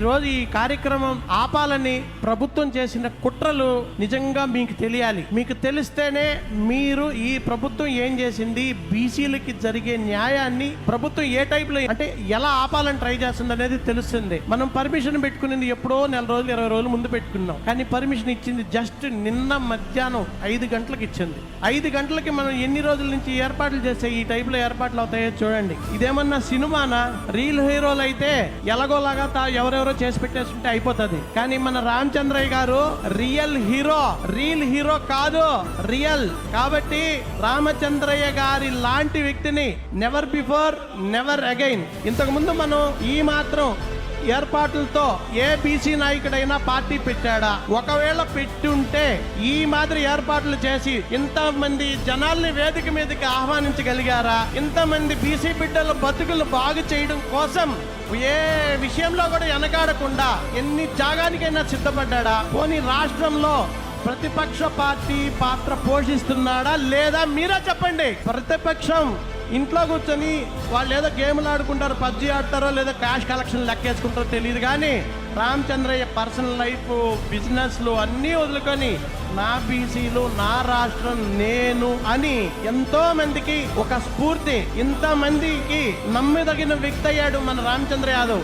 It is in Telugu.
రోజు ఈ కార్యక్రమం ఆపాలని ప్రభుత్వం చేసిన కుట్రలు నిజంగా మీకు తెలియాలి. మీకు తెలిస్తేనే మీరు ఈ ప్రభుత్వం ఏం చేసింది, బీసీలకి జరిగే న్యాయాన్ని ప్రభుత్వం ఏ టైప్ లో అంటే ఎలా ఆపాలని ట్రై చేస్తుంది అనేది తెలుస్తుంది. మనం పర్మిషన్ పెట్టుకునేది ఎప్పుడో నెల రోజులు 20 రోజులు ముందు పెట్టుకున్నాం, కానీ పర్మిషన్ ఇచ్చింది జస్ట్ నిన్న మధ్యాహ్నం 5 గంటలకు ఇచ్చింది. 5 గంటలకి మనం ఎన్ని రోజుల నుంచి ఏర్పాట్లు చేస్తే ఈ టైప్ లో ఏర్పాట్లు అవుతాయో చూడండి. ఇదేమన్నా సినిమానా? రియల్ హీరోలు అయితే ఎలాగోలాగా ఎవరెవరో చేసి పెట్టేస్తుంటే అయిపోతుంది, కానీ మన రామచంద్రయ్య గారు రియల్ హీరో కాదు, రియల్. కాబట్టి రామచంద్రయ్య గారి లాంటి వ్యక్తిని నెవర్ బిఫోర్ నెవర్ అగైన్. ఇంతకు ముందు మనం ఈ మాత్రం ఏర్పాట్లతో ఏ బీసీ నాయకుడైనా పార్టీ పెట్టాడా? ఒకవేళ పెట్టుంటే ఈ మాదిరి ఏర్పాట్లు చేసి ఇంతమంది జనాల్ని వేదిక మీదకి ఆహ్వానించగలిగారా? ఇంతమంది బీసీ బిడ్డల బతుకులు బాగు చేయడం కోసం ఏ విషయంలో కూడా వెనకాడకుండా ఎన్ని త్యాగానికైనా సిద్ధపడ్డా? పోనీ రాష్ట్రంలో ప్రతిపక్ష పార్టీ పాత్ర పోషిస్తున్నాడా లేదా? మీరే చెప్పండి. ప్రతిపక్షం ఇంట్లో కూర్చొని వాళ్ళు ఏదో గేమ్లు ఆడుకుంటారో, పబ్జీ ఆడతారో, లేదా క్యాష్ కలెక్షన్ లెక్కేసుకుంటారో తెలియదు, కానీ రామచంద్రయ్య పర్సనల్ లైఫ్, బిజినెస్లు అన్నీ వదులుకొని నా బీసీలు, నా రాష్ట్రం, నేను అని ఎంతో మందికి ఒక స్ఫూర్తి, ఇంతమందికి నమ్మదగిన వ్యక్తి అయ్యాడు మన రామచంద్ర యాదవ్.